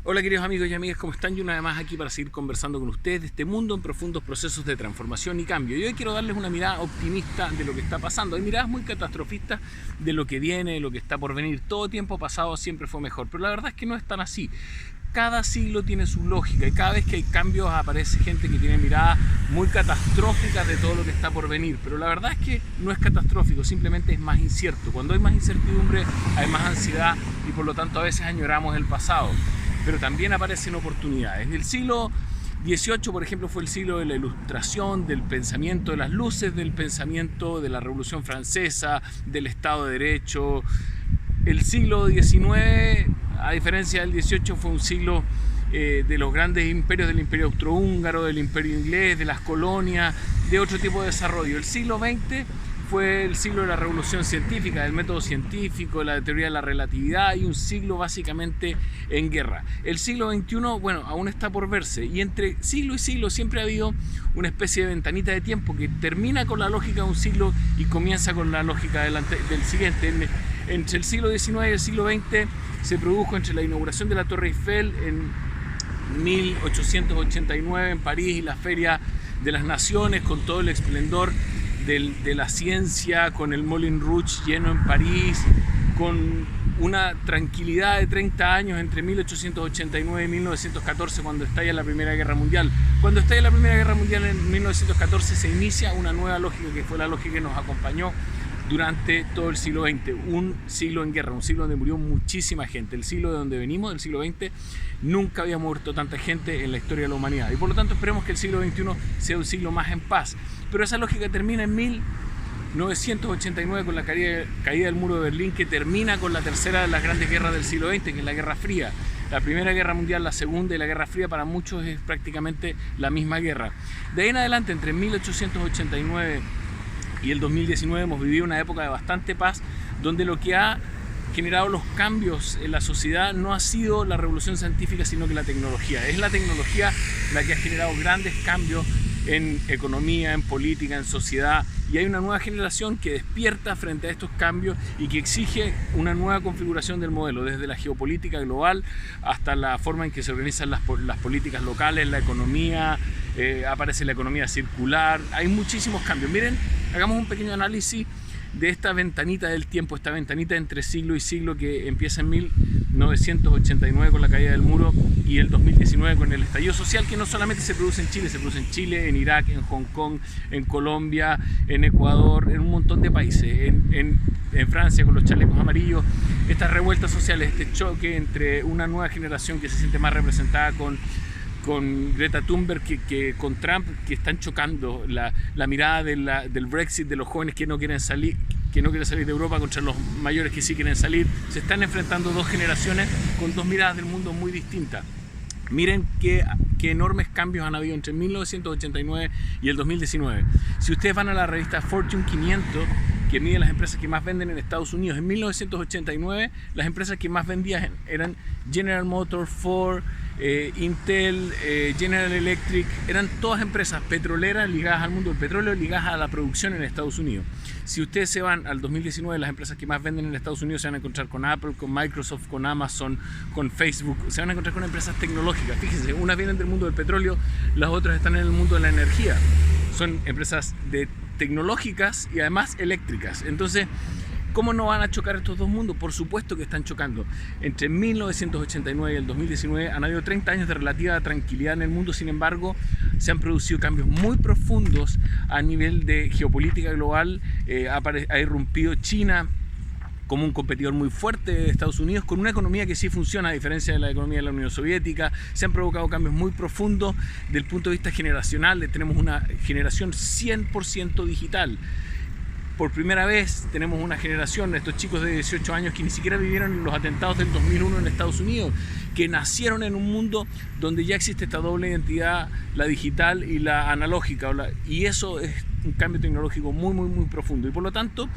Hola queridos amigos y amigas, ¿cómo están? Yo una vez más aquí para seguir conversando con ustedes de este mundo en profundos procesos de transformación y cambio. Y hoy quiero darles una mirada optimista de lo que está pasando. Hay miradas muy catastrofistas de lo que viene, de lo que está por venir. Todo tiempo pasado siempre fue mejor, pero la verdad es que no es tan así. Cada siglo tiene su lógica y cada vez que hay cambios aparece gente que tiene miradas muy catastróficas de todo lo que está por venir. Pero la verdad es que no es catastrófico, simplemente es más incierto. Cuando hay más incertidumbre hay más ansiedad y por lo tanto a veces añoramos el pasado. Pero también aparecen oportunidades. El siglo XVIII, por ejemplo, fue el siglo de la Ilustración, del pensamiento de las luces, del pensamiento de la Revolución Francesa, del Estado de Derecho. El siglo XIX, a diferencia del XVIII, fue un siglo de los grandes imperios, del Imperio Austrohúngaro, del Imperio Inglés, de las colonias, de otro tipo de desarrollo. El siglo XX fue el siglo de la revolución científica, del método científico, de la teoría de la relatividad y un siglo básicamente en guerra. El siglo XXI, bueno, aún está por verse y entre siglo y siglo siempre ha habido una especie de ventanita de tiempo que termina con la lógica de un siglo y comienza con la lógica del siguiente. Entre el siglo XIX y el siglo XX se produjo entre la inauguración de la Torre Eiffel en 1889 en París y la Feria de las Naciones con todo el esplendor de la ciencia, con el Moulin Rouge lleno en París, con una tranquilidad de 30 años entre 1889 y 1914 cuando estalla la Primera Guerra Mundial. Cuando estalla la Primera Guerra Mundial en 1914 se inicia una nueva lógica que fue la lógica que nos acompañó durante todo el siglo XX, un siglo en guerra, un siglo donde murió muchísima gente. El siglo de donde venimos, del siglo XX, nunca había muerto tanta gente en la historia de la humanidad y por lo tanto esperemos que el siglo XXI sea un siglo más en paz. Pero esa lógica termina en 1989 con la caída del muro de Berlín, que termina con la tercera de las grandes guerras del siglo XX, que es la Guerra Fría. La Primera Guerra Mundial, la Segunda y la Guerra Fría para muchos es prácticamente la misma guerra. De ahí en adelante, entre 1889 y el 2019 hemos vivido una época de bastante paz, donde lo que ha generado los cambios en la sociedad no ha sido la revolución científica, sino que la tecnología. Es la tecnología la que ha generado grandes cambios en economía, en política, en sociedad, y hay una nueva generación que despierta frente a estos cambios y que exige una nueva configuración del modelo, desde la geopolítica global hasta la forma en que se organizan las políticas locales, la economía, aparece la economía circular, hay muchísimos cambios. Miren, hagamos un pequeño análisis de esta ventanita del tiempo, esta ventanita entre siglo y siglo que empieza en 1989 con la caída del muro y el 2019 con el estallido social, que no solamente se produce en Chile, en Irak, en Hong Kong, en Colombia, en Ecuador, en un montón de países, en Francia con los chalecos amarillos, estas revueltas sociales, este choque entre una nueva generación que se siente más representada con Greta Thunberg que con Trump, que están chocando la mirada del Brexit, de los jóvenes que no quieren salir de Europa contra los mayores que sí quieren salir. Se están enfrentando dos generaciones con dos miradas del mundo muy distintas. Miren qué enormes cambios han habido entre 1989 y el 2019. Si ustedes van a la revista Fortune 500, que mide las empresas que más venden en Estados Unidos, en 1989 las empresas que más vendían eran General Motors, Ford, Intel, General Electric, eran todas empresas petroleras ligadas al mundo del petróleo, ligadas a la producción en Estados Unidos. Si ustedes se van al 2019, las empresas que más venden en Estados Unidos se van a encontrar con Apple, con Microsoft, con Amazon, con Facebook, se van a encontrar con empresas tecnológicas. Fíjense, unas vienen del mundo del petróleo, las otras están en el mundo de la energía. Son empresas tecnológicas y además eléctricas. Entonces, ¿cómo no van a chocar estos dos mundos? Por supuesto que están chocando. Entre 1989 y el 2019 han habido 30 años de relativa tranquilidad en el mundo, sin embargo, se han producido cambios muy profundos a nivel de geopolítica global. Ha irrumpido China como un competidor muy fuerte de Estados Unidos, con una economía que sí funciona a diferencia de la economía de la Unión Soviética. Se han provocado cambios muy profundos del punto de vista generacional. Tenemos una generación 100% digital. Por primera vez tenemos una generación, estos chicos de 18 años que ni siquiera vivieron los atentados del 2001 en Estados Unidos, que nacieron en un mundo donde ya existe esta doble identidad, la digital y la analógica, y eso es un cambio tecnológico muy profundo. Y por lo tanto,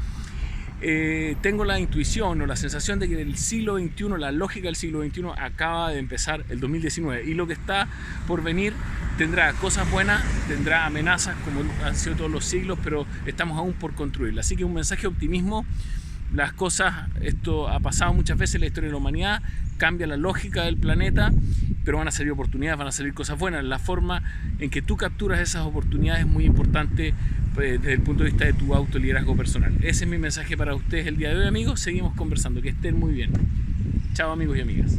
tengo la intuición o la sensación de que el siglo XXI, la lógica del siglo XXI acaba de empezar el 2019, y lo que está por venir tendrá cosas buenas, tendrá amenazas como han sido todos los siglos, pero estamos aún por construirla. Así que un mensaje de optimismo las cosas, esto ha pasado muchas veces en la historia de la humanidad, cambia la lógica del planeta, pero van a salir oportunidades, van a salir cosas buenas. La forma en que tú capturas esas oportunidades es muy importante desde el punto de vista de tu autoliderazgo personal. Ese es mi mensaje para ustedes el día de hoy, amigos. Seguimos conversando. Que estén muy bien. Chao, amigos y amigas.